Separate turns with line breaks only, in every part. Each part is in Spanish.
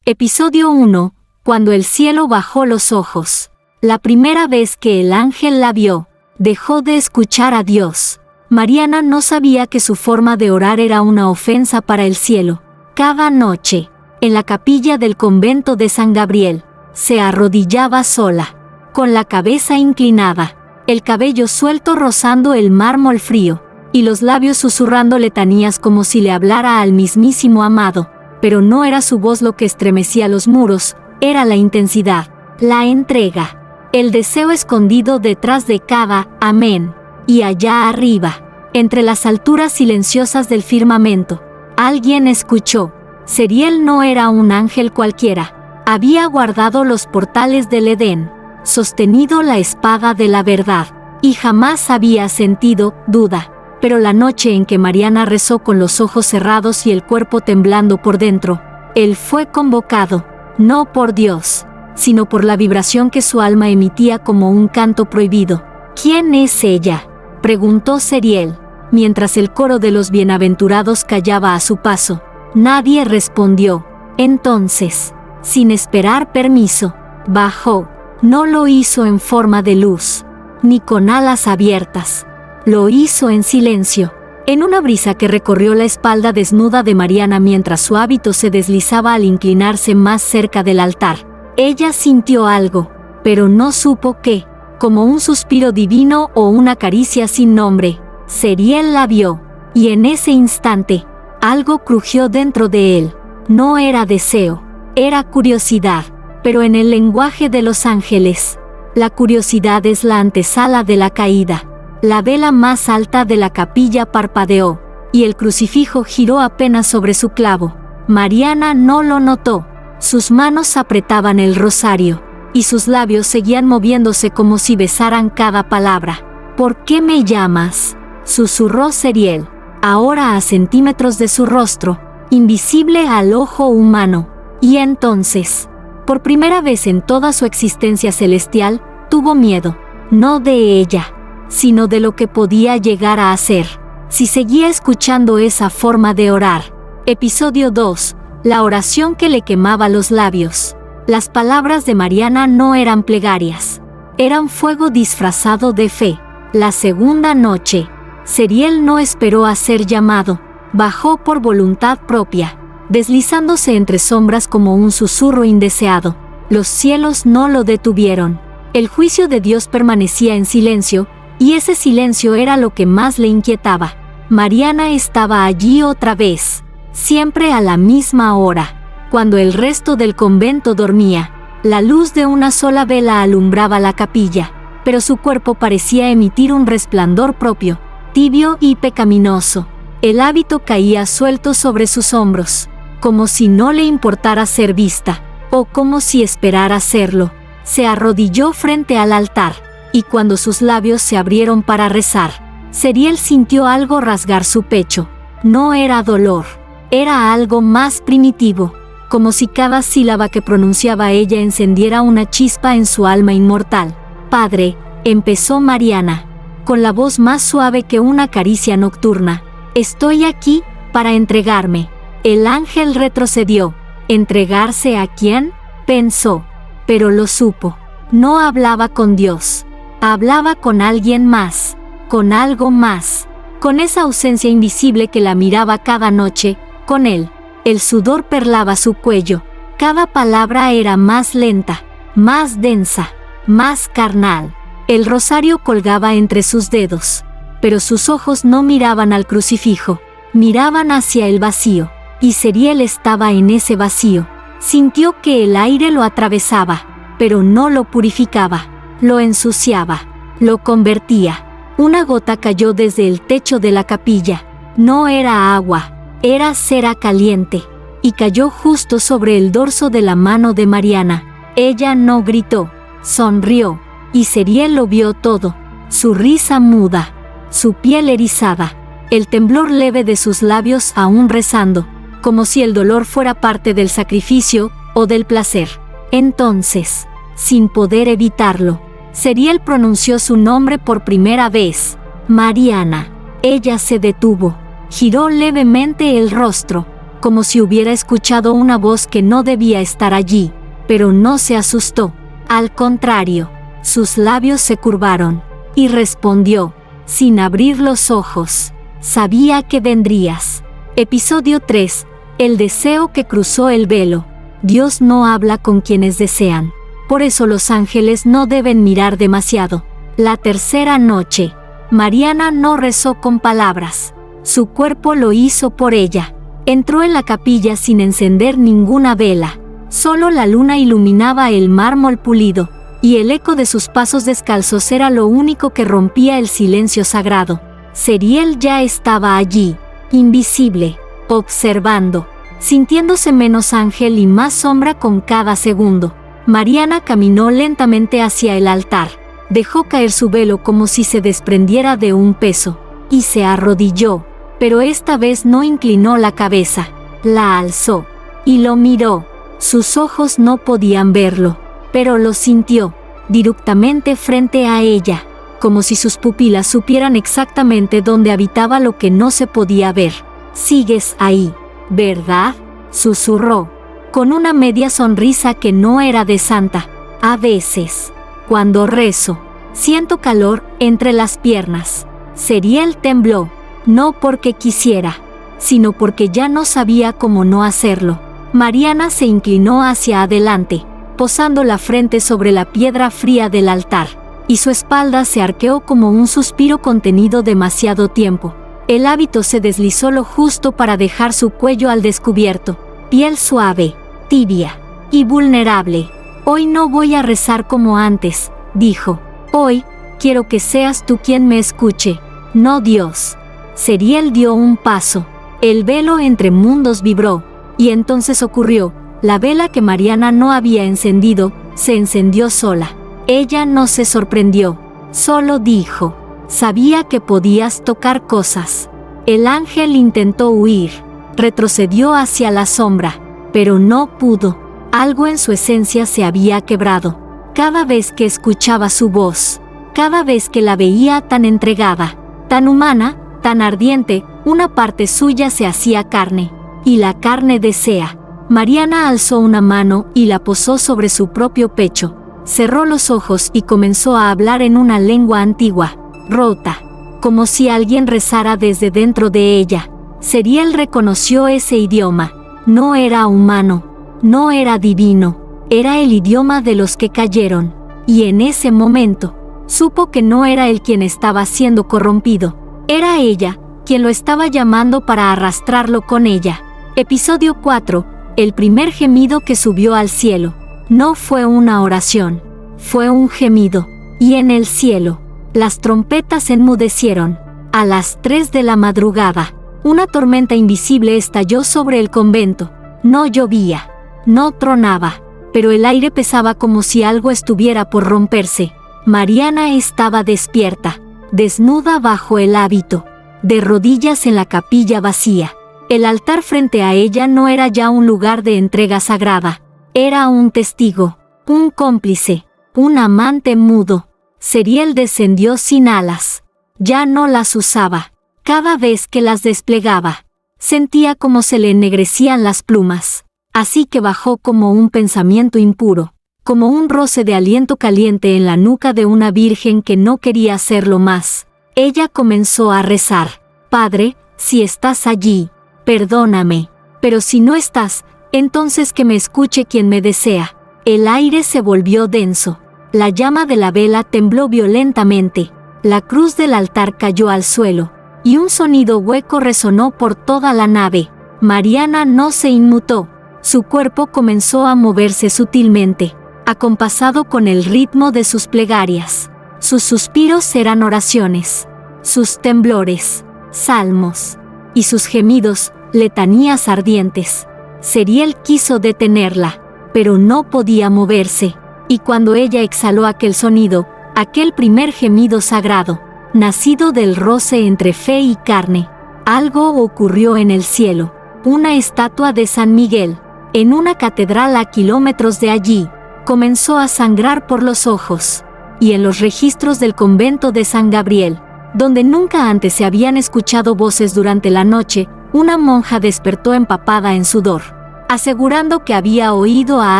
Episodio 1. Cuando el cielo bajó los ojos. La primera vez que el ángel la vio, dejó de escuchar a Dios. Mariana no sabía que su forma de orar era una ofensa para el cielo. Cada noche, en la capilla del convento de San Gabriel, se arrodillaba sola, con la cabeza inclinada, el cabello suelto rozando el mármol frío, y los labios susurrando letanías como si le hablara al mismísimo amado. Pero no era su voz lo que estremecía los muros, era la intensidad, la entrega, el deseo escondido detrás de cada amén. Y allá arriba, entre las alturas silenciosas del firmamento, alguien escuchó. Seriel no era un ángel cualquiera. Había guardado los portales del Edén, sostenido la espada de la verdad, y jamás había sentido duda. Pero la noche en que Mariana rezó con los ojos cerrados y el cuerpo temblando por dentro, él fue convocado, no por Dios, sino por la vibración que su alma emitía como un canto prohibido. ¿Quién es ella?, preguntó Seriel, mientras el coro de los bienaventurados callaba a su paso. Nadie respondió. Entonces, sin esperar permiso, bajó. No lo hizo en forma de luz, ni con alas abiertas. Lo hizo en silencio, en una brisa que recorrió la espalda desnuda de Mariana mientras su hábito se deslizaba al inclinarse más cerca del altar. Ella sintió algo, pero no supo qué, como un suspiro divino o una caricia sin nombre. Seriel la vio, y en ese instante, algo crujió dentro de él. No era deseo, era curiosidad, pero en el lenguaje de los ángeles, la curiosidad es la antesala de la caída. La vela más alta de la capilla parpadeó, y el crucifijo giró apenas sobre su clavo. Mariana no lo notó. Sus manos apretaban el rosario, y sus labios seguían moviéndose como si besaran cada palabra. ¿Por qué me llamas?, susurró Seriel, ahora a centímetros de su rostro, invisible al ojo humano. Y entonces, por primera vez en toda su existencia celestial, tuvo miedo, no de ella, sino de lo que podía llegar a hacer, si seguía escuchando esa forma de orar. Episodio 2. La oración que le quemaba los labios. Las palabras de Mariana no eran plegarias, eran fuego disfrazado de fe. La segunda noche, Seriel no esperó a ser llamado, bajó por voluntad propia, deslizándose entre sombras como un susurro indeseado. Los cielos no lo detuvieron. El juicio de Dios permanecía en silencio, y ese silencio era lo que más le inquietaba. Mariana estaba allí otra vez, siempre a la misma hora. Cuando el resto del convento dormía, la luz de una sola vela alumbraba la capilla, pero su cuerpo parecía emitir un resplandor propio, tibio y pecaminoso. El hábito caía suelto sobre sus hombros, como si no le importara ser vista, o como si esperara serlo. Se arrodilló frente al altar, y cuando sus labios se abrieron para rezar, Seriel sintió algo rasgar su pecho. No era dolor, era algo más primitivo, como si cada sílaba que pronunciaba ella encendiera una chispa en su alma inmortal. Padre, empezó Mariana, con la voz más suave que una caricia nocturna. Estoy aquí para entregarme. El ángel retrocedió. ¿Entregarse a quién?, pensó, pero lo supo. No hablaba con Dios. Hablaba con alguien más, con algo más, con esa ausencia invisible que la miraba cada noche, con él. El sudor perlaba su cuello, cada palabra era más lenta, más densa, más carnal. El rosario colgaba entre sus dedos, pero sus ojos no miraban al crucifijo, miraban hacia el vacío, y Seriel estaba en ese vacío. Sintió que el aire lo atravesaba, pero no lo purificaba. Lo ensuciaba, lo convertía. Una gota cayó desde el techo de la capilla. No era agua, era cera caliente, y cayó justo sobre el dorso de la mano de Mariana. Ella no gritó, sonrió, y Seriel lo vio todo. Su risa muda, su piel erizada, el temblor leve de sus labios aún rezando, como si el dolor fuera parte del sacrificio o del placer. Entonces, sin poder evitarlo, Seriel pronunció su nombre por primera vez. Mariana. Ella se detuvo, giró levemente el rostro, como si hubiera escuchado una voz que no debía estar allí, pero no se asustó. Al contrario, sus labios se curvaron, y respondió, sin abrir los ojos, sabía que vendrías. Episodio 3. El deseo que cruzó el velo. Dios no habla con quienes desean. Por eso los ángeles no deben mirar demasiado. La tercera noche. Mariana no rezó con palabras. Su cuerpo lo hizo por ella. Entró en la capilla sin encender ninguna vela. Solo la luna iluminaba el mármol pulido, y el eco de sus pasos descalzos era lo único que rompía el silencio sagrado. Zeriel ya estaba allí, invisible, observando, sintiéndose menos ángel y más sombra con cada segundo. Mariana caminó lentamente hacia el altar, dejó caer su velo como si se desprendiera de un peso, y se arrodilló, pero esta vez no inclinó la cabeza, la alzó, y lo miró. Sus ojos no podían verlo, pero lo sintió, directamente frente a ella, como si sus pupilas supieran exactamente dónde habitaba lo que no se podía ver. «Sigues ahí, ¿verdad?», susurró, con una media sonrisa que no era de santa. «A veces, cuando rezo, siento calor entre las piernas». Zeriel tembló, no porque quisiera, sino porque ya no sabía cómo no hacerlo. Mariana se inclinó hacia adelante, posando la frente sobre la piedra fría del altar, y su espalda se arqueó como un suspiro contenido demasiado tiempo. El hábito se deslizó lo justo para dejar su cuello al descubierto, piel suave, tibia y vulnerable. «Hoy no voy a rezar como antes», dijo. «Hoy, quiero que seas tú quien me escuche, no Dios». Zeriel dio un paso. El velo entre mundos vibró. Y entonces ocurrió, la vela que Mariana no había encendido, se encendió sola. Ella no se sorprendió, solo dijo, sabía que podías tocar cosas. El ángel intentó huir, retrocedió hacia la sombra, pero no pudo. Algo en su esencia se había quebrado. Cada vez que escuchaba su voz, cada vez que la veía tan entregada, tan humana, tan ardiente, una parte suya se hacía carne. Y la carne desea. Mariana alzó una mano y la posó sobre su propio pecho. Cerró los ojos y comenzó a hablar en una lengua antigua, rota, como si alguien rezara desde dentro de ella. Zeriel reconoció ese idioma. No era humano, no era divino, era el idioma de los que cayeron. Y en ese momento, supo que no era él quien estaba siendo corrompido. Era ella quien lo estaba llamando para arrastrarlo con ella. Episodio 4. El primer gemido que subió al cielo. No fue una oración, fue un gemido. Y en el cielo, las trompetas enmudecieron. A las 3 de la madrugada, una tormenta invisible estalló sobre el convento. No llovía, no tronaba, pero el aire pesaba como si algo estuviera por romperse. Mariana estaba despierta, desnuda bajo el hábito, de rodillas en la capilla vacía. El altar frente a ella no era ya un lugar de entrega sagrada, era un testigo, un cómplice, un amante mudo. Zeriel descendió sin alas, ya no las usaba. Cada vez que las desplegaba, sentía como se le ennegrecían las plumas, así que bajó como un pensamiento impuro, como un roce de aliento caliente en la nuca de una virgen que no quería hacerlo más. Ella comenzó a rezar, «Padre, si estás allí, perdóname, pero si no estás, entonces que me escuche quien me desea». El aire se volvió denso, la llama de la vela tembló violentamente, la cruz del altar cayó al suelo, y un sonido hueco resonó por toda la nave. Mariana no se inmutó, su cuerpo comenzó a moverse sutilmente, acompasado con el ritmo de sus plegarias. Sus suspiros eran oraciones, sus temblores, salmos, y sus gemidos, letanías ardientes. Zeriel quiso detenerla, pero no podía moverse, y cuando ella exhaló aquel sonido, aquel primer gemido sagrado, nacido del roce entre fe y carne, algo ocurrió en el cielo. Una estatua de San Miguel, en una catedral a kilómetros de allí, comenzó a sangrar por los ojos, y en los registros del convento de San Gabriel, donde nunca antes se habían escuchado voces durante la noche, una monja despertó empapada en sudor, asegurando que había oído a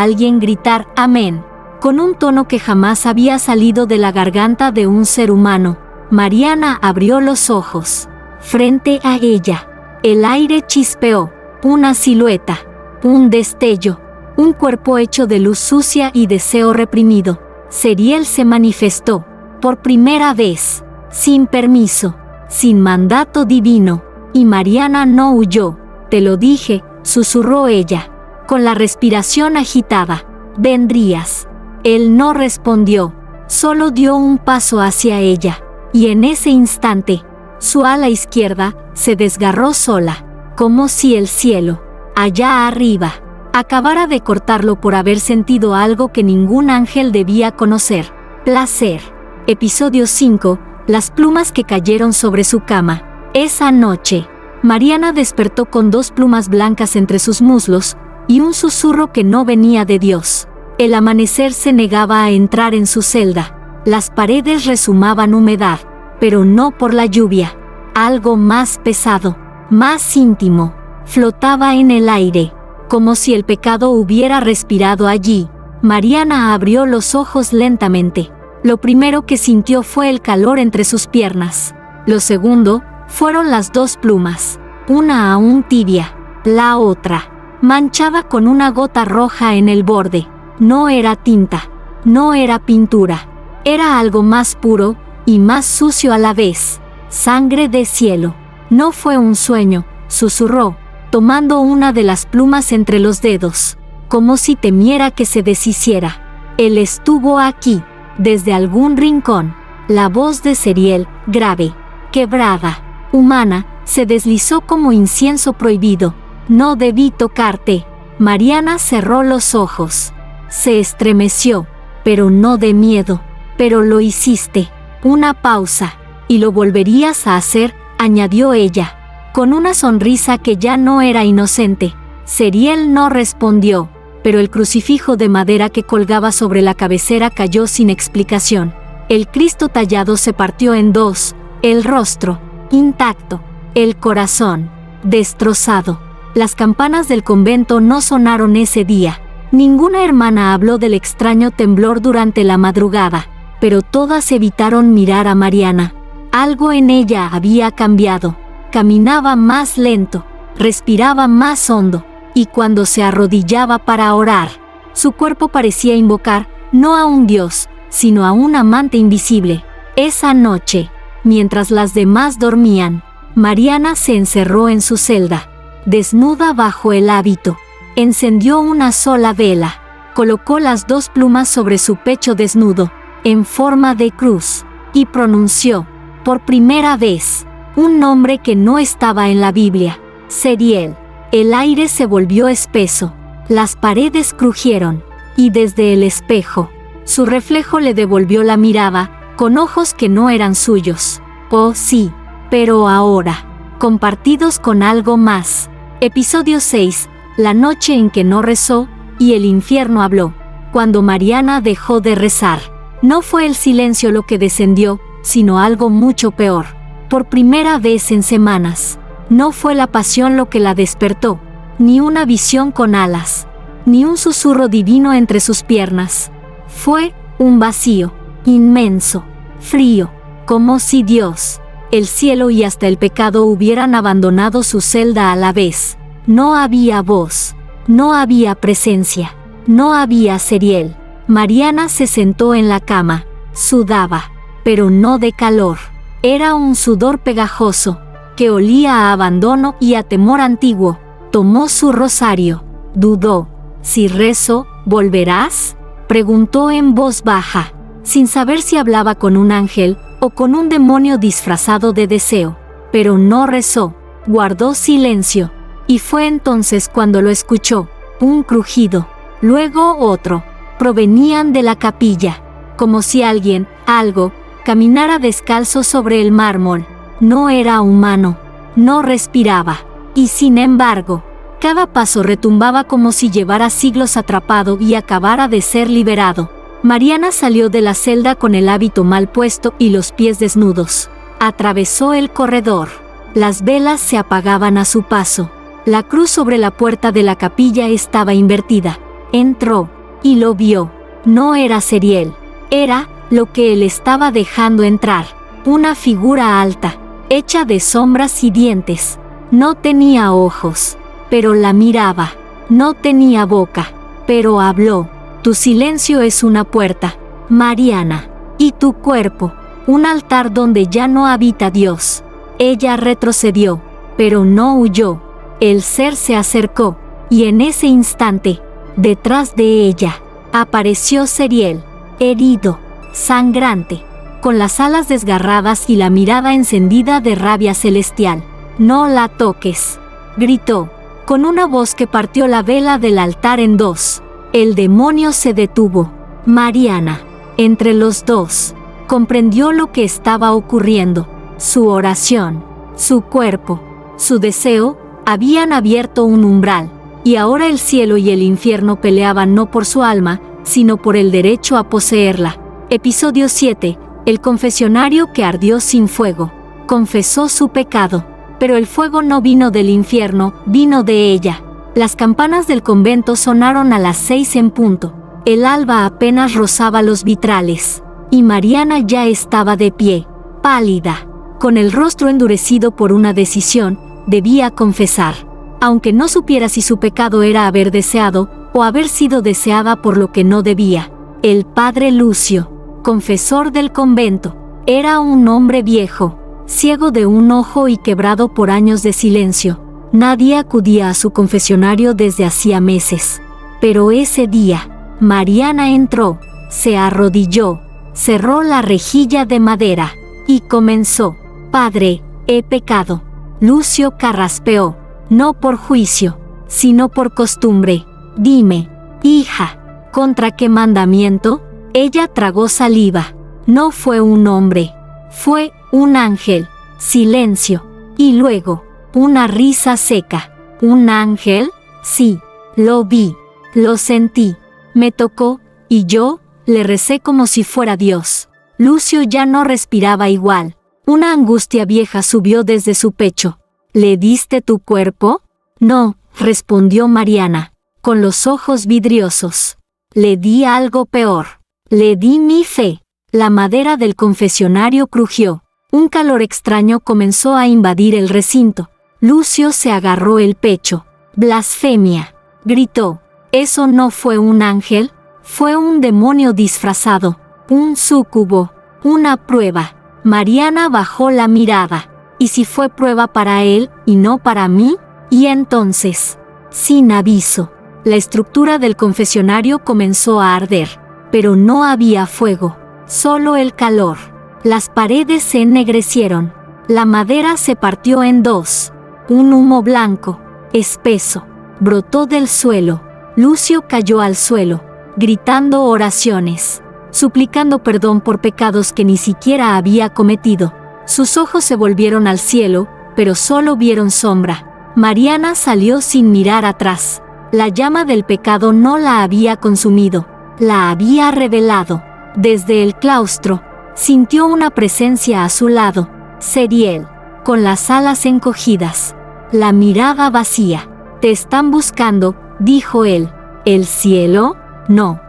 alguien gritar «Amén», con un tono que jamás había salido de la garganta de un ser humano. Mariana abrió los ojos. Frente a ella, el aire chispeó, una silueta, un destello, un cuerpo hecho de luz sucia y deseo reprimido. Sariel se manifestó, por primera vez, sin permiso, sin mandato divino, y Mariana no huyó. «Te lo dije», susurró ella, con la respiración agitada. «Vendrías». Él no respondió, solo dio un paso hacia ella, y en ese instante, su ala izquierda se desgarró sola, como si el cielo, allá arriba, acabara de cortarlo por haber sentido algo que ningún ángel debía conocer: placer. Episodio 5. Las plumas que cayeron sobre su cama. Esa noche, Mariana despertó con 2 plumas blancas entre sus muslos y un susurro que no venía de Dios. El amanecer se negaba a entrar en su celda. Las paredes rezumaban humedad, pero no por la lluvia. Algo más pesado, más íntimo, flotaba en el aire, como si el pecado hubiera respirado allí. Mariana abrió los ojos lentamente. Lo primero que sintió fue el calor entre sus piernas. Lo segundo fueron las 2 plumas, una aún tibia, la otra manchada con una gota roja en el borde. No era tinta, no era pintura, era algo más puro y más sucio a la vez: sangre de cielo. «No fue un sueño», susurró, tomando una de las plumas entre los dedos, como si temiera que se deshiciera. «Él estuvo aquí, desde algún rincón». La voz de Sariel, grave, quebrada, humana, se deslizó como incienso prohibido. «No debí tocarte». Mariana cerró los ojos. Se estremeció, pero no de miedo. «Pero lo hiciste». Una pausa. «Y lo volverías a hacer», añadió ella, con una sonrisa que ya no era inocente. Sariel no respondió, pero el crucifijo de madera que colgaba sobre la cabecera cayó sin explicación. El Cristo tallado se partió en 2, el rostro, intacto, el corazón, destrozado. Las campanas del convento no sonaron ese día. Ninguna hermana habló del extraño temblor durante la madrugada, pero todas evitaron mirar a Mariana. Algo en ella había cambiado. Caminaba más lento, respiraba más hondo, y cuando se arrodillaba para orar, su cuerpo parecía invocar, no a un dios, sino a un amante invisible. Esa noche, mientras las demás dormían, Mariana se encerró en su celda, desnuda bajo el hábito. Encendió una sola vela, colocó las 2 plumas sobre su pecho desnudo, en forma de cruz, y pronunció, por primera vez, un nombre que no estaba en la Biblia: Sariel. El aire se volvió espeso, las paredes crujieron, y desde el espejo, su reflejo le devolvió la mirada, con ojos que no eran suyos. Oh sí, pero ahora, compartidos con algo más. Episodio 6. La noche en que no rezó, y el infierno habló. Cuando Mariana dejó de rezar, no fue el silencio lo que descendió, sino algo mucho peor. Por primera vez en semanas, no fue la pasión lo que la despertó, ni una visión con alas, ni un susurro divino entre sus piernas. Fue un vacío, inmenso, frío, como si Dios, el cielo y hasta el pecado hubieran abandonado su celda a la vez. No había voz, no había presencia, no había Sariel. Mariana se sentó en la cama, sudaba, pero no de calor. Era un sudor pegajoso, que olía a abandono y a temor antiguo. Tomó su rosario, dudó. «Si rezo, ¿volverás?», preguntó en voz baja, sin saber si hablaba con un ángel o con un demonio disfrazado de deseo. Pero no rezó, guardó silencio. Y fue entonces cuando lo escuchó. Un crujido, luego otro, provenían de la capilla, como si alguien, algo, caminara descalzo sobre el mármol. No era humano, no respiraba, y sin embargo, cada paso retumbaba como si llevara siglos atrapado y acabara de ser liberado. Mariana salió de la celda con el hábito mal puesto y los pies desnudos. Atravesó el corredor. Las velas se apagaban a su paso. La cruz sobre la puerta de la capilla estaba invertida. Entró y lo vio. No era Sariel. Era lo que él estaba dejando entrar. Una figura alta, hecha de sombras y dientes. No tenía ojos, pero la miraba. No tenía boca, pero habló. Tu silencio es una puerta, Mariana. Y tu cuerpo, un altar donde ya no habita Dios. Ella retrocedió, pero no huyó. El ser se acercó, y en ese instante, detrás de ella, apareció Sariel, herido, sangrante, con las alas desgarradas y la mirada encendida de rabia celestial. «No la toques», gritó, con una voz que partió la vela del altar en dos. El demonio se detuvo. Mariana, entre los dos, comprendió lo que estaba ocurriendo. Su oración, su cuerpo, su deseo, habían abierto un umbral, y ahora el cielo y el infierno peleaban no por su alma, sino por el derecho a poseerla. Episodio 7. El confesionario que ardió sin fuego. Confesó su pecado, pero el fuego no vino del infierno, vino de ella. Las campanas del convento sonaron a las 6 en punto. El alba apenas rozaba los vitrales, y Mariana ya estaba de pie, pálida, con el rostro endurecido por una decisión. Debía confesar, aunque no supiera si su pecado era haber deseado o haber sido deseada por lo que no debía. El padre Lucio, confesor del convento, era un hombre viejo, ciego de un ojo y quebrado por años de silencio. Nadie acudía a su confesionario desde hacía meses. Pero ese día, Mariana entró, se arrodilló, cerró la rejilla de madera y comenzó: «Padre, he pecado». Lucio carraspeó, no por juicio, sino por costumbre. «Dime, hija, ¿contra qué mandamiento?». Ella tragó saliva. No fue un hombre, fue un ángel. Silencio. Y luego, una risa seca. ¿Un ángel? Sí, lo vi, lo sentí, me tocó, y yo le recé como si fuera Dios. Lucio ya no respiraba igual. Una angustia vieja subió desde su pecho. «¿Le diste tu cuerpo?». «No», respondió Mariana, con los ojos vidriosos. «Le di algo peor. Le di mi fe». La madera del confesionario crujió. Un calor extraño comenzó a invadir el recinto. Lucio se agarró el pecho. «Blasfemia», gritó. «Eso no fue un ángel, fue un demonio disfrazado, un súcubo, una prueba». Mariana bajó la mirada. ¿Y si fue prueba para él y no para mí? Y entonces, sin aviso, la estructura del confesionario comenzó a arder, pero no había fuego, solo el calor. Las paredes se ennegrecieron, la madera se partió en dos. Un humo blanco, espeso, brotó del suelo. Lucio cayó al suelo, gritando oraciones, suplicando perdón por pecados que ni siquiera había cometido. Sus ojos se volvieron al cielo, pero solo vieron sombra. Mariana salió sin mirar atrás. La llama del pecado no la había consumido, la había revelado. Desde el claustro, sintió una presencia a su lado. Sariel, con las alas encogidas, la mirada vacía. «Te están buscando», dijo él. «¿El cielo? No.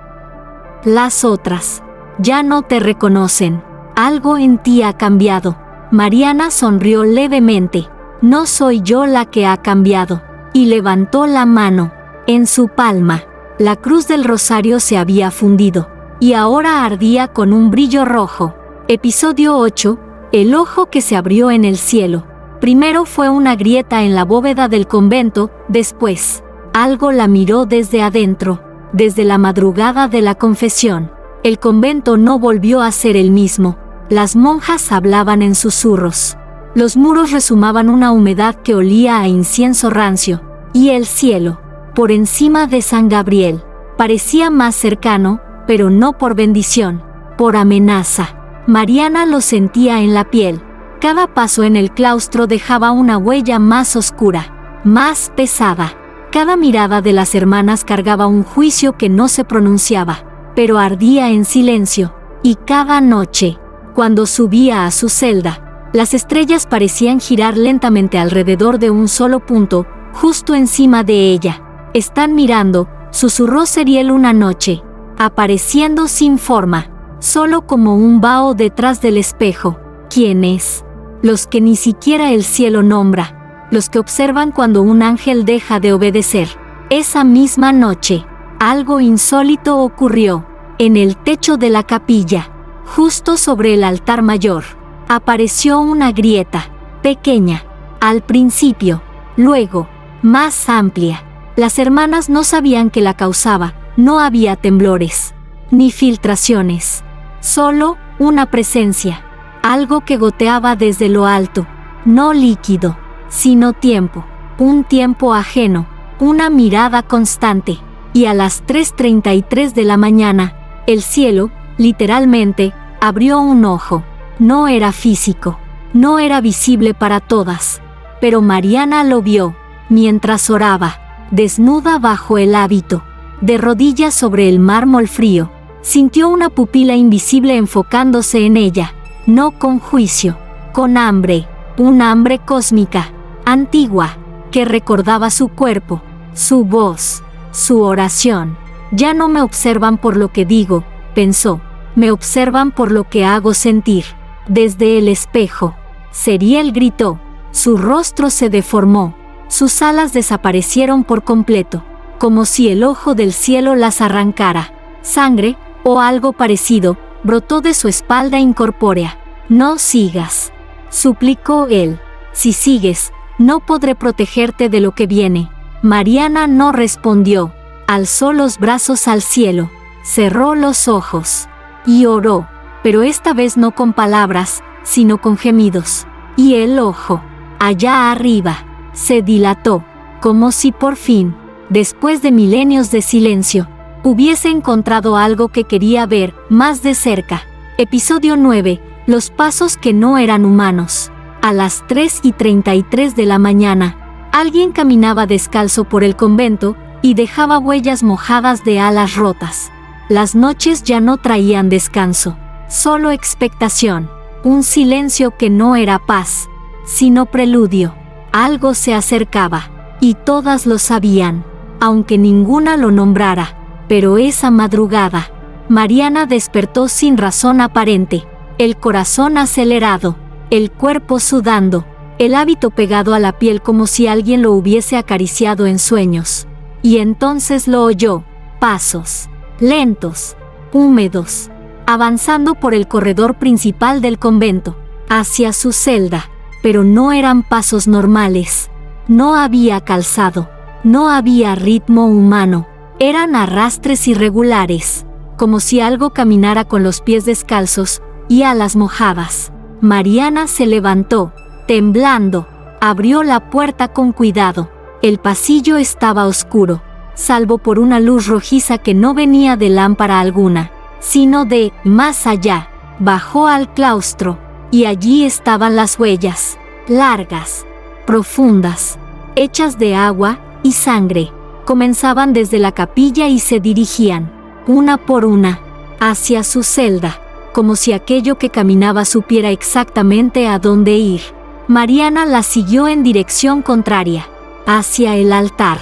Las otras. Ya no te reconocen. Algo en ti ha cambiado». Mariana sonrió levemente. «No soy yo la que ha cambiado». Y levantó la mano. En su palma, la cruz del rosario se había fundido, y ahora ardía con un brillo rojo. Episodio 8. El ojo que se abrió en el cielo. Primero fue una grieta en la bóveda del convento, después, algo la miró desde adentro, desde la madrugada de la confesión. El convento no volvió a ser el mismo. Las monjas hablaban en susurros. Los muros rezumaban una humedad que olía a incienso rancio, y el cielo, por encima de San Gabriel, parecía más cercano, pero no por bendición, por amenaza. Mariana lo sentía en la piel. Cada paso en el claustro dejaba una huella más oscura, más pesada. Cada mirada de las hermanas cargaba un juicio que no se pronunciaba, pero ardía en silencio. Y cada noche, cuando subía a su celda, Las estrellas parecían girar lentamente alrededor de un solo punto, justo encima de ella. «Están mirando», susurró Seriel una noche, apareciendo sin forma, solo como un vaho detrás del espejo. «¿Quién es?» «Los que ni siquiera el cielo nombra, los que observan cuando un ángel deja de obedecer». Esa misma noche, algo insólito ocurrió. En el techo de la capilla, justo sobre el altar mayor, apareció una grieta, pequeña, al principio, luego, más amplia. Las hermanas no sabían qué la causaba, no había temblores, ni filtraciones, solo una presencia, algo que goteaba desde lo alto, no líquido, sino tiempo, un tiempo ajeno, una mirada constante. Y a las 3:33 de la mañana, el cielo, literalmente, abrió un ojo. No era físico, no era visible para todas, pero Mariana lo vio, mientras oraba, desnuda bajo el hábito, de rodillas sobre el mármol frío. Sintió una pupila invisible enfocándose en ella, no con juicio, con hambre, un hambre cósmica, antigua, que recordaba su cuerpo, su voz, su oración. «Ya no me observan por lo que digo», pensó, «me observan por lo que hago sentir». Desde el espejo, Seriel gritó, su rostro se deformó, sus alas desaparecieron por completo, como si el ojo del cielo las arrancara. Sangre, o algo parecido, brotó de su espalda incorpórea. «No sigas», suplicó él. «Si sigues, no podré protegerte de lo que viene». Mariana no respondió. Alzó los brazos al cielo, cerró los ojos y oró, pero esta vez no con palabras, sino con gemidos. Y el ojo, allá arriba, se dilató, como si por fin, después de milenios de silencio, hubiese encontrado algo que quería ver más de cerca. Episodio 9. Los pasos que no eran humanos. A las 3:33 de la mañana, alguien caminaba descalzo por el convento y dejaba huellas mojadas de alas rotas. Las noches ya no traían descanso, solo expectación, un silencio que no era paz, sino preludio. Algo se acercaba, y todas lo sabían, aunque ninguna lo nombrara. Pero esa madrugada, Mariana despertó sin razón aparente, el corazón acelerado, el cuerpo sudando, el hábito pegado a la piel como si alguien lo hubiese acariciado en sueños. Y entonces lo oyó, pasos, lentos, húmedos, avanzando por el corredor principal del convento, hacia su celda. Pero no eran pasos normales, no había calzado, no había ritmo humano, eran arrastres irregulares, como si algo caminara con los pies descalzos y alas mojadas. Mariana se levantó, temblando, abrió la puerta con cuidado. El pasillo estaba oscuro, salvo por una luz rojiza que no venía de lámpara alguna, sino de más allá. Bajó al claustro, y allí estaban las huellas, largas, profundas, hechas de agua y sangre. Comenzaban desde la capilla y se dirigían, una por una, hacia su celda, como si aquello que caminaba supiera exactamente a dónde ir. Mariana la siguió en dirección contraria, hacia el altar,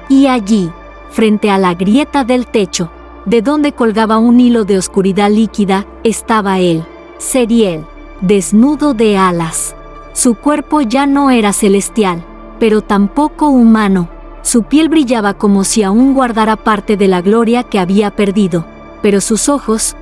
y allí, frente a la grieta del techo, de donde colgaba un hilo de oscuridad líquida, estaba él, Seriel, desnudo de alas. Su cuerpo ya no era celestial, pero tampoco humano. Su piel brillaba como si aún guardara parte de la gloria que había perdido, pero sus ojos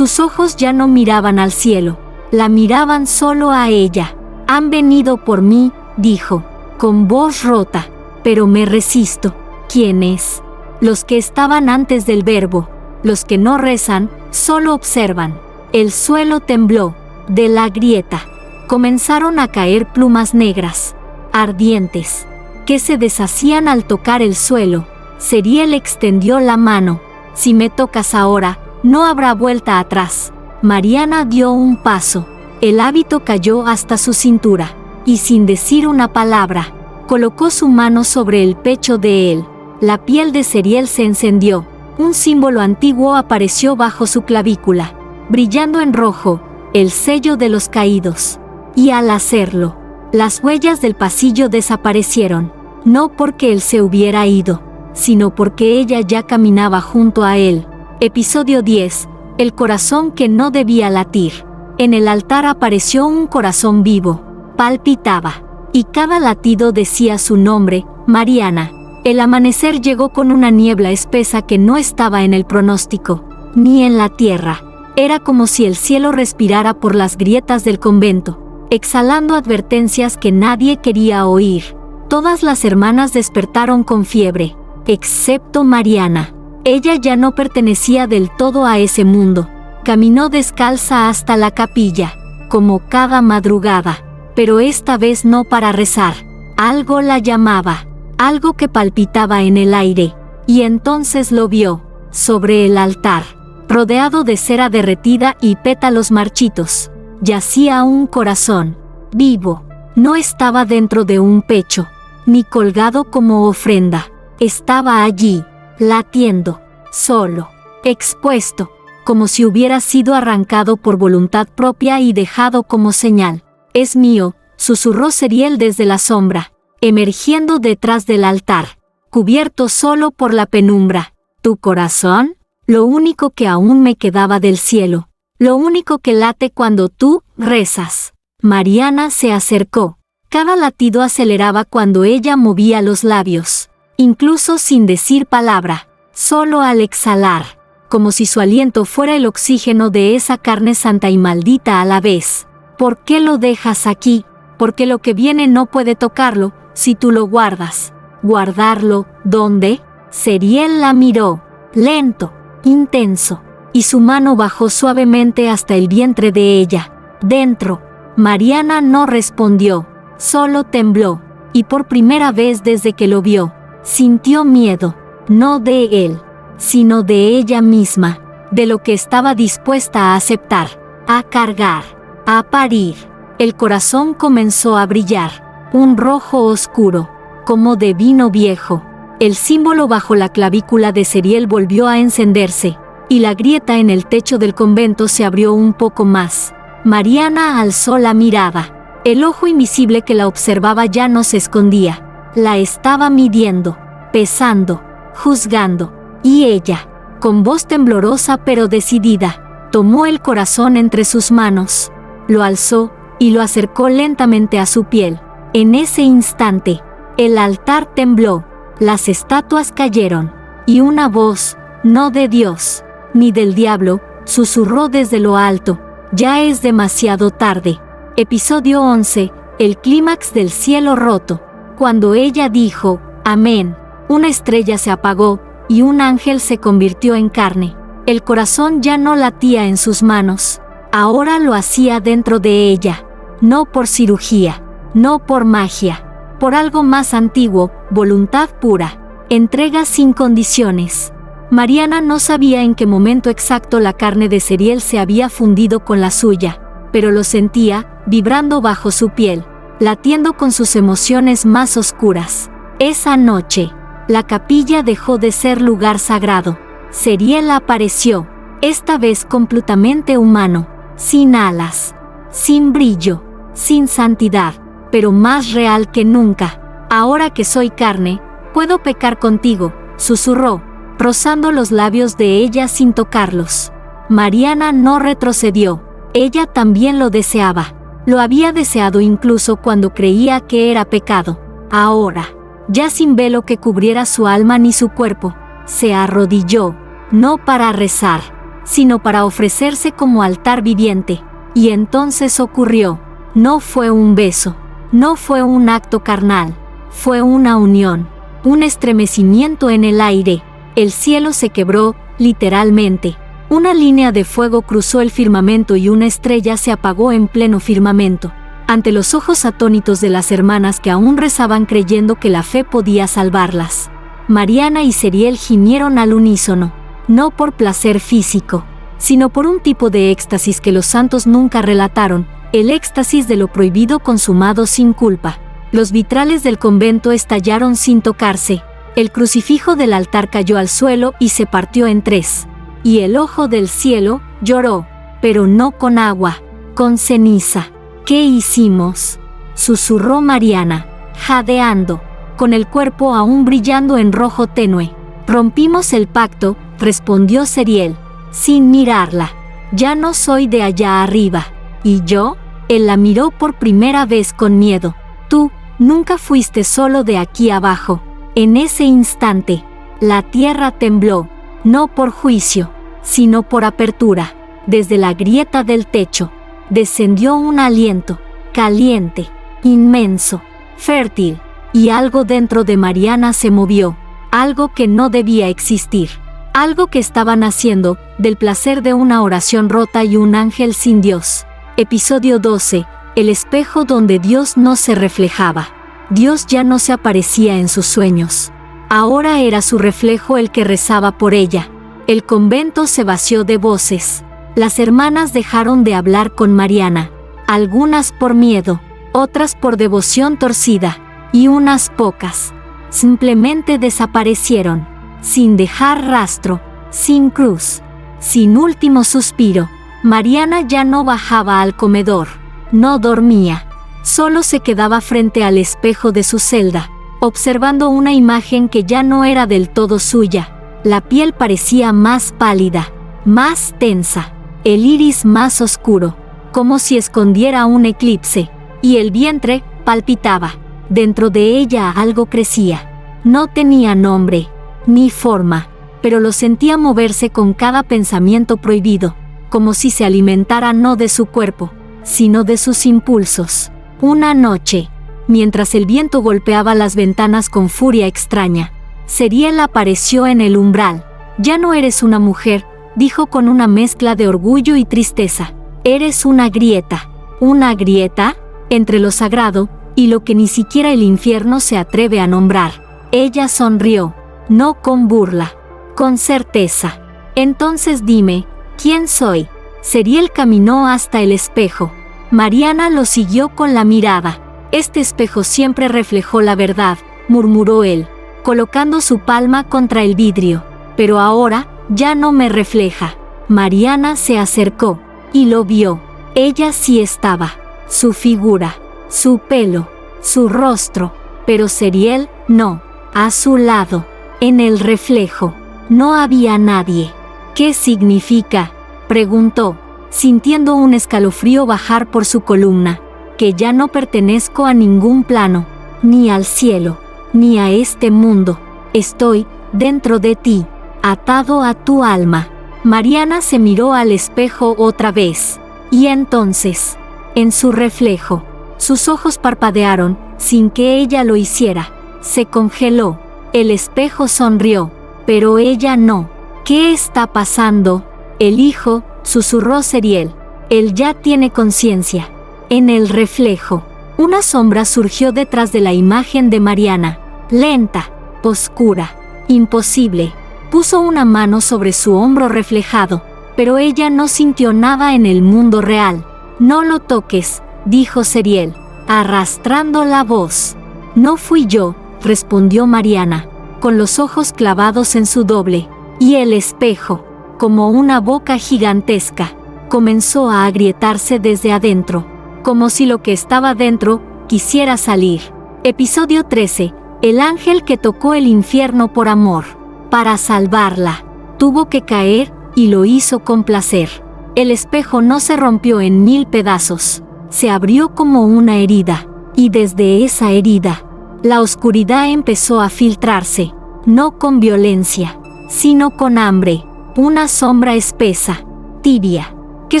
ya no miraban al cielo, la miraban solo a ella. «Han venido por mí», dijo, con voz rota, «pero me resisto». ¿Quién es? Los que estaban antes del verbo, los que no rezan, solo observan. El suelo tembló, de la grieta comenzaron a caer plumas negras, ardientes, que se deshacían al tocar el suelo. Seriel extendió la mano. «Si me tocas ahora, no habrá vuelta atrás». Mariana dio un paso. El hábito cayó hasta su cintura, y sin decir una palabra, colocó su mano sobre el pecho de él. La piel de Seriel se encendió. Un símbolo antiguo apareció bajo su clavícula, brillando en rojo, el sello de los caídos. Y al hacerlo, las huellas del pasillo desaparecieron, no porque él se hubiera ido, sino porque ella ya caminaba junto a él. Episodio 10. El corazón que no debía latir. En el altar apareció un corazón vivo. Palpitaba, y cada latido decía su nombre, Mariana. El amanecer llegó con una niebla espesa que no estaba en el pronóstico, ni en la tierra. Era como si el cielo respirara por las grietas del convento, exhalando advertencias que nadie quería oír. Todas las hermanas despertaron con fiebre, excepto Mariana. Ella ya no pertenecía del todo a ese mundo. Caminó descalza hasta la capilla, como cada madrugada, pero esta vez no para rezar. Algo la llamaba, algo que palpitaba en el aire, y entonces lo vio, sobre el altar, rodeado de cera derretida y pétalos marchitos, yacía un corazón, vivo. No estaba dentro de un pecho, ni colgado como ofrenda. Estaba allí, latiendo, solo, expuesto, como si hubiera sido arrancado por voluntad propia y dejado como señal. «Es mío», susurró Seriel desde la sombra, emergiendo detrás del altar, cubierto solo por la penumbra. «¿Tu corazón? Lo único que aún me quedaba del cielo, lo único que late cuando tú rezas». Mariana se acercó. Cada latido aceleraba cuando ella movía los labios, incluso sin decir palabra, solo al exhalar, como si su aliento fuera el oxígeno de esa carne santa y maldita a la vez. «¿Por qué lo dejas aquí? Porque lo que viene no puede tocarlo, si tú lo guardas». «¿Guardarlo? ¿Dónde?» Seriel la miró, lento, intenso, y su mano bajó suavemente hasta el vientre de ella. «Dentro». Mariana no respondió, solo tembló, y por primera vez desde que lo vio, sintió miedo, no de él, sino de ella misma, de lo que estaba dispuesta a aceptar, a cargar, a parir. El corazón comenzó a brillar, un rojo oscuro, como de vino viejo. El símbolo bajo la clavícula de Seriel volvió a encenderse, y la grieta en el techo del convento se abrió un poco más. Mariana alzó la mirada. El ojo invisible que la observaba ya no se escondía. La estaba midiendo, pesando, juzgando. Y ella, con voz temblorosa pero decidida, tomó el corazón entre sus manos, lo alzó y lo acercó lentamente a su piel. En ese instante, el altar tembló, las estatuas cayeron, y una voz, no de Dios, ni del diablo, susurró desde lo alto: «Ya es demasiado tarde». Episodio 11. El clímax del cielo roto. Cuando ella dijo, «Amén», una estrella se apagó, y un ángel se convirtió en carne. El corazón ya no latía en sus manos, ahora lo hacía dentro de ella, no por cirugía, no por magia, por algo más antiguo, voluntad pura, entrega sin condiciones. Mariana no sabía en qué momento exacto la carne de Seriel se había fundido con la suya, pero lo sentía, vibrando bajo su piel, latiendo con sus emociones más oscuras. Esa noche, la capilla dejó de ser lugar sagrado. Seriel apareció, esta vez completamente humano, sin alas, sin brillo, sin santidad, pero más real que nunca. «Ahora que soy carne, puedo pecar contigo», susurró, rozando los labios de ella sin tocarlos. Mariana no retrocedió. Ella también lo deseaba. Lo había deseado incluso cuando creía que era pecado. Ahora, ya sin velo que cubriera su alma ni su cuerpo, se arrodilló, no para rezar, sino para ofrecerse como altar viviente. Y entonces ocurrió. No fue un beso, no fue un acto carnal, fue una unión, un estremecimiento en el aire. El cielo se quebró, literalmente. Una línea de fuego cruzó el firmamento y una estrella se apagó en pleno firmamento. Ante los ojos atónitos de las hermanas que aún rezaban creyendo que la fe podía salvarlas, Mariana y Seriel gimieron al unísono, no por placer físico, sino por un tipo de éxtasis que los santos nunca relataron, el éxtasis de lo prohibido consumado sin culpa. Los vitrales del convento estallaron sin tocarse. El crucifijo del altar cayó al suelo y se partió en tres. Y el ojo del cielo lloró, pero no con agua, con ceniza. ¿Qué hicimos?, susurró Mariana, jadeando, con el cuerpo aún brillando en rojo tenue. Rompimos el pacto, respondió Zeriel, sin mirarla. Ya no soy de allá arriba. ¿Y yo? Él la miró por primera vez con miedo. Tú, nunca fuiste solo de aquí abajo. En ese instante, la tierra tembló, no por juicio, sino por apertura. Desde la grieta del techo, descendió un aliento, caliente, inmenso, fértil, y algo dentro de Mariana se movió, algo que no debía existir, algo que estaba naciendo del placer de una oración rota y un ángel sin Dios. Episodio 12. El espejo donde Dios no se reflejaba. Dios ya no se aparecía en sus sueños. Ahora era su reflejo el que rezaba por ella. El convento se vació de voces. Las hermanas dejaron de hablar con Mariana, algunas por miedo, otras por devoción torcida, y unas pocas simplemente desaparecieron, sin dejar rastro, sin cruz, sin último suspiro. Mariana ya no bajaba al comedor, no dormía, solo se quedaba frente al espejo de su celda, observando una imagen que ya no era del todo suya. La piel parecía más pálida, más tensa, el iris más oscuro, como si escondiera un eclipse, y el vientre palpitaba. Dentro de ella algo crecía. No tenía nombre, ni forma, pero lo sentía moverse con cada pensamiento prohibido, como si se alimentara no de su cuerpo, sino de sus impulsos. Una noche, mientras el viento golpeaba las ventanas con furia extraña, Zeriel apareció en el umbral. «Ya no eres una mujer», dijo con una mezcla de orgullo y tristeza. «Eres una grieta». ¿Una grieta? Entre lo sagrado y lo que ni siquiera el infierno se atreve a nombrar. Ella sonrió, no con burla, con certeza. «Entonces dime, ¿quién soy?». Zeriel caminó hasta el espejo. Mariana lo siguió con la mirada. «Este espejo siempre reflejó la verdad», murmuró él, colocando su palma contra el vidrio. «Pero ahora, ya no me refleja». Mariana se acercó, y lo vio. Ella sí estaba. Su figura, su pelo, su rostro. Pero Zeriel, no. A su lado, en el reflejo, no había nadie. «¿Qué significa?», preguntó, sintiendo un escalofrío bajar por su columna. «Que ya no pertenezco a ningún plano, ni al cielo, ni a este mundo. Estoy dentro de ti, atado a tu alma». Mariana se miró al espejo otra vez, y entonces, en su reflejo, sus ojos parpadearon, sin que ella lo hiciera. Se congeló. El espejo sonrió, pero ella no. «¿Qué está pasando?». «El hijo», susurró Zeriel. «Él ya tiene conciencia». En el reflejo, una sombra surgió detrás de la imagen de Mariana, lenta, oscura, imposible. Puso una mano sobre su hombro reflejado, pero ella no sintió nada en el mundo real. «No lo toques», dijo Zeriel, arrastrando la voz. «No fui yo», respondió Mariana, con los ojos clavados en su doble, y el espejo, como una boca gigantesca, comenzó a agrietarse desde adentro, como si lo que estaba dentro quisiera salir. Episodio 13. El ángel que tocó el infierno por amor. Para salvarla, tuvo que caer, y lo hizo con placer. El espejo no se rompió en 1000 pedazos, se abrió como una herida, y desde esa herida, la oscuridad empezó a filtrarse, no con violencia, sino con hambre, una sombra espesa, tibia, que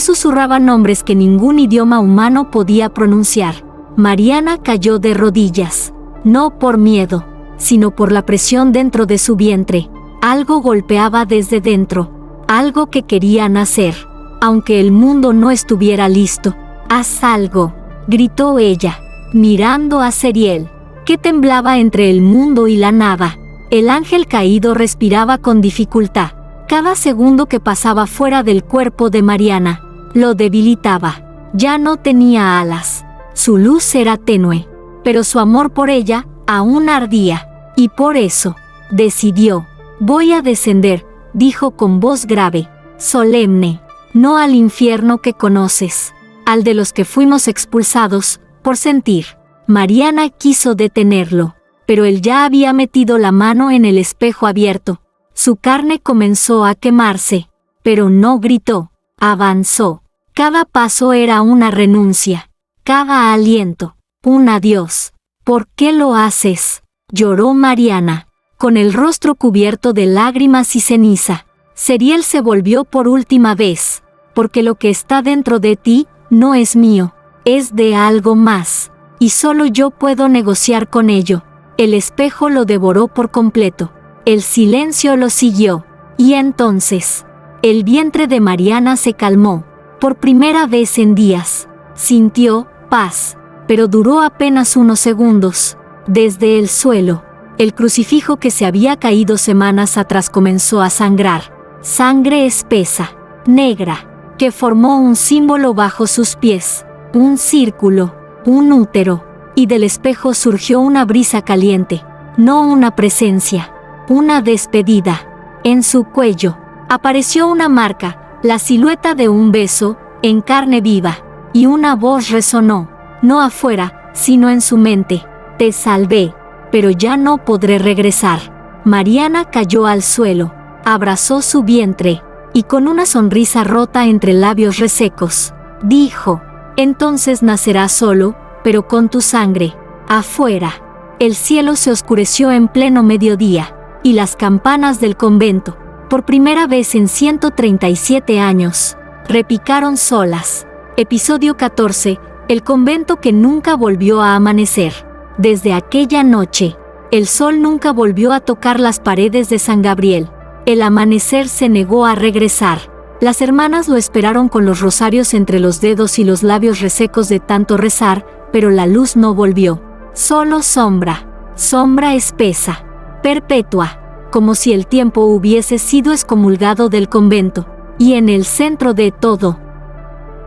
susurraba nombres que ningún idioma humano podía pronunciar. Mariana cayó de rodillas, no por miedo, sino por la presión dentro de su vientre. Algo golpeaba desde dentro, algo que quería nacer, aunque el mundo no estuviera listo. «Haz algo», gritó ella, mirando a Zeriel, que temblaba entre el mundo y la nada. El ángel caído respiraba con dificultad. Cada segundo que pasaba fuera del cuerpo de Mariana, lo debilitaba. Ya no tenía alas. Su luz era tenue, pero su amor por ella aún ardía, y por eso, decidió. «Voy a descender», dijo con voz grave, solemne, «no al infierno que conoces, al de los que fuimos expulsados, por sentir. Mariana quiso detenerlo, pero él ya había metido la mano en el espejo abierto. Su carne comenzó a quemarse, pero no gritó, avanzó. Cada paso era una renuncia, cada aliento, un adiós. ¿Por qué lo haces?, lloró Mariana, con el rostro cubierto de lágrimas y ceniza. Seriel se volvió por última vez, porque lo que está dentro de ti no es mío, es de algo más, y solo yo puedo negociar con ello. El espejo lo devoró por completo. El silencio lo siguió, y entonces, el vientre de Mariana se calmó, por primera vez en días. Sintió paz, pero duró apenas unos segundos. Desde el suelo, el crucifijo que se había caído semanas atrás comenzó a sangrar. Sangre espesa, negra, que formó un símbolo bajo sus pies, un círculo, un útero, y del espejo surgió una brisa caliente, no una presencia, una despedida. En su cuello apareció una marca, la silueta de un beso, en carne viva, y una voz resonó, no afuera, sino en su mente: te salvé, pero ya no podré regresar. Mariana cayó al suelo, abrazó su vientre, y con una sonrisa rota entre labios resecos, dijo: entonces nacerás solo, pero con tu sangre. Afuera, el cielo se oscureció en pleno mediodía, y las campanas del convento, por primera vez en 137 años, repicaron solas. Episodio 14. El convento que nunca volvió a amanecer. Desde aquella noche, el sol nunca volvió a tocar las paredes de San Gabriel. El amanecer se negó a regresar. Las hermanas lo esperaron con los rosarios entre los dedos y los labios resecos de tanto rezar, pero la luz no volvió. Solo sombra, sombra espesa, perpetua, como si el tiempo hubiese sido excomulgado del convento. Y en el centro de todo,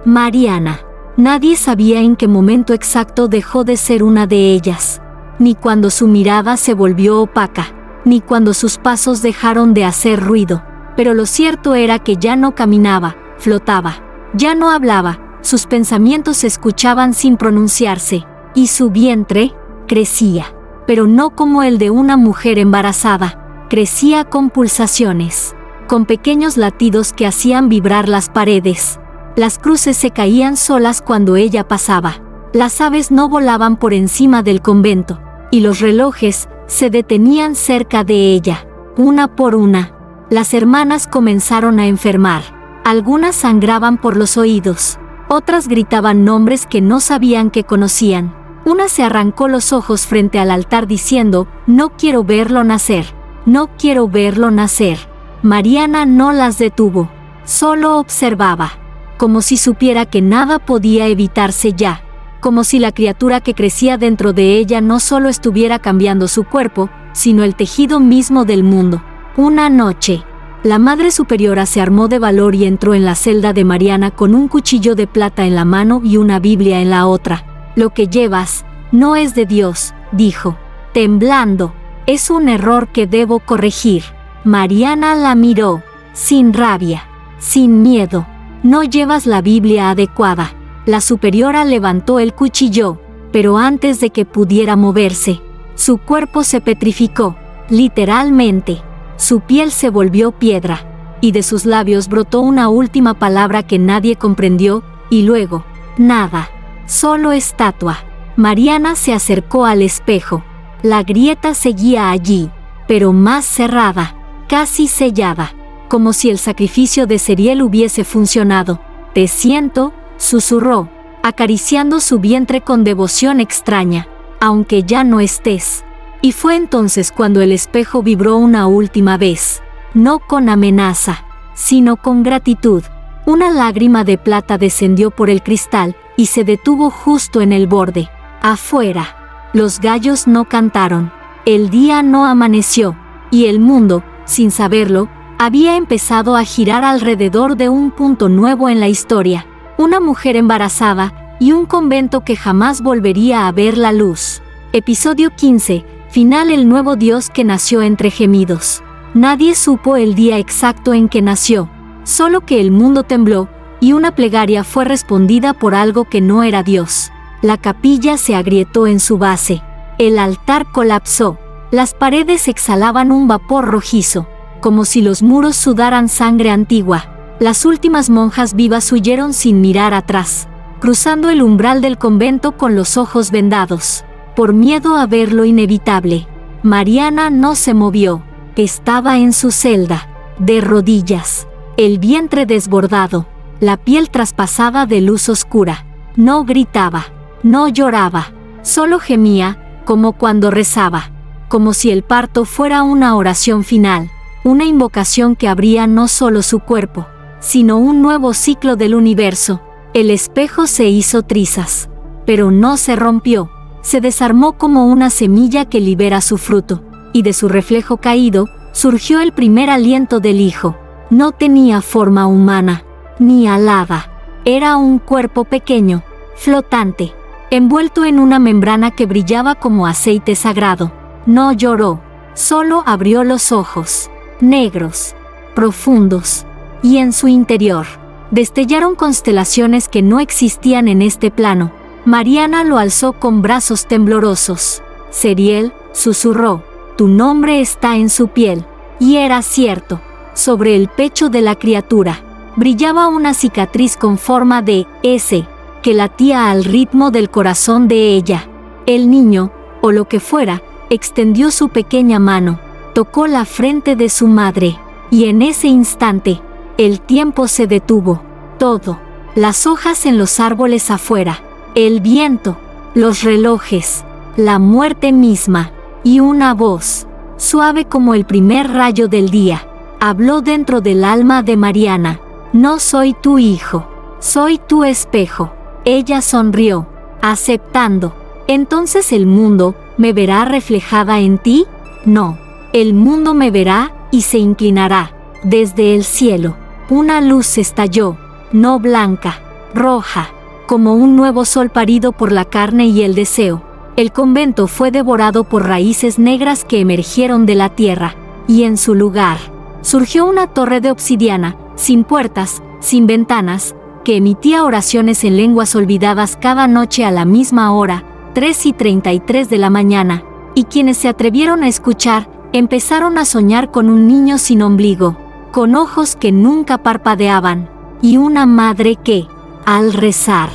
Mariana. Nadie sabía en qué momento exacto dejó de ser una de ellas, ni cuando su mirada se volvió opaca, ni cuando sus pasos dejaron de hacer ruido. Pero lo cierto era que ya no caminaba, flotaba, ya no hablaba, sus pensamientos se escuchaban sin pronunciarse, y su vientre crecía, pero no como el de una mujer embarazada. Crecía con pulsaciones, con pequeños latidos que hacían vibrar las paredes. Las cruces se caían solas cuando ella pasaba. Las aves no volaban por encima del convento, y los relojes se detenían cerca de ella. Una por una, las hermanas comenzaron a enfermar. Algunas sangraban por los oídos, otras gritaban nombres que no sabían que conocían. Una se arrancó los ojos frente al altar diciendo: no quiero verlo nacer, no quiero verlo nacer. Mariana no las detuvo, solo observaba, como si supiera que nada podía evitarse ya, como si la criatura que crecía dentro de ella no solo estuviera cambiando su cuerpo, sino el tejido mismo del mundo. Una noche, la Madre Superiora se armó de valor y entró en la celda de Mariana con un cuchillo de plata en la mano y una Biblia en la otra. Lo que llevas no es de Dios, dijo, temblando. Es un error que debo corregir. Mariana la miró, sin rabia, sin miedo. No llevas la Biblia adecuada. La superiora levantó el cuchillo, pero antes de que pudiera moverse, su cuerpo se petrificó, literalmente. Su piel se volvió piedra, y de sus labios brotó una última palabra que nadie comprendió, y luego, nada, solo estatua. Mariana se acercó al espejo. La grieta seguía allí, pero más cerrada, casi sellada, como si el sacrificio de Seriel hubiese funcionado. Te siento, susurró, acariciando su vientre con devoción extraña, aunque ya no estés. Y fue entonces cuando el espejo vibró una última vez, no con amenaza, sino con gratitud. Una lágrima de plata descendió por el cristal y se detuvo justo en el borde. Afuera, los gallos no cantaron, el día no amaneció, y el mundo, sin saberlo, había empezado a girar alrededor de un punto nuevo en la historia. Una mujer embarazada y un convento que jamás volvería a ver la luz. Episodio 15. Final. El nuevo Dios que nació entre gemidos. Nadie supo el día exacto en que nació, solo que el mundo tembló, y una plegaria fue respondida por algo que no era Dios. La capilla se agrietó en su base. El altar colapsó. Las paredes exhalaban un vapor rojizo, como si los muros sudaran sangre antigua. Las últimas monjas vivas huyeron sin mirar atrás, cruzando el umbral del convento con los ojos vendados, por miedo a ver lo inevitable. Mariana no se movió. Estaba en su celda, de rodillas, el vientre desbordado, la piel traspasada de luz oscura. No gritaba, no lloraba, solo gemía, como cuando rezaba, como si el parto fuera una oración final, una invocación que abría no solo su cuerpo, sino un nuevo ciclo del universo. El espejo se hizo trizas, pero no se rompió, se desarmó como una semilla que libera su fruto, y de su reflejo caído, surgió el primer aliento del Hijo. No tenía forma humana, ni alada. Era un cuerpo pequeño, flotante, envuelto en una membrana que brillaba como aceite sagrado. No lloró, solo abrió los ojos, negros, profundos, y en su interior destellaron constelaciones que no existían en este plano. Mariana lo alzó con brazos temblorosos. Ceriel, susurró, tu nombre está en su piel. Y era cierto, sobre el pecho de la criatura brillaba una cicatriz con forma de S, que latía al ritmo del corazón de ella. El niño, o lo que fuera, extendió su pequeña mano, tocó la frente de su madre, y en ese instante, el tiempo se detuvo. Todo, las hojas en los árboles afuera, el viento, los relojes, la muerte misma, y una voz, suave como el primer rayo del día, habló dentro del alma de Mariana. No soy tu hijo, soy tu espejo. Ella sonrió, aceptando. ¿Entonces el mundo me verá reflejada en ti? No, el mundo me verá y se inclinará. Desde el cielo, una luz estalló, no blanca, roja, como un nuevo sol parido por la carne y el deseo. El convento fue devorado por raíces negras que emergieron de la tierra, y en su lugar surgió una torre de obsidiana, sin puertas, sin ventanas, que emitía oraciones en lenguas olvidadas cada noche a la misma hora, 3:33 de la mañana, y quienes se atrevieron a escuchar, empezaron a soñar con un niño sin ombligo, con ojos que nunca parpadeaban, y una madre que, al rezar,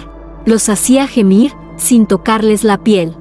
los hacía gemir sin tocarles la piel.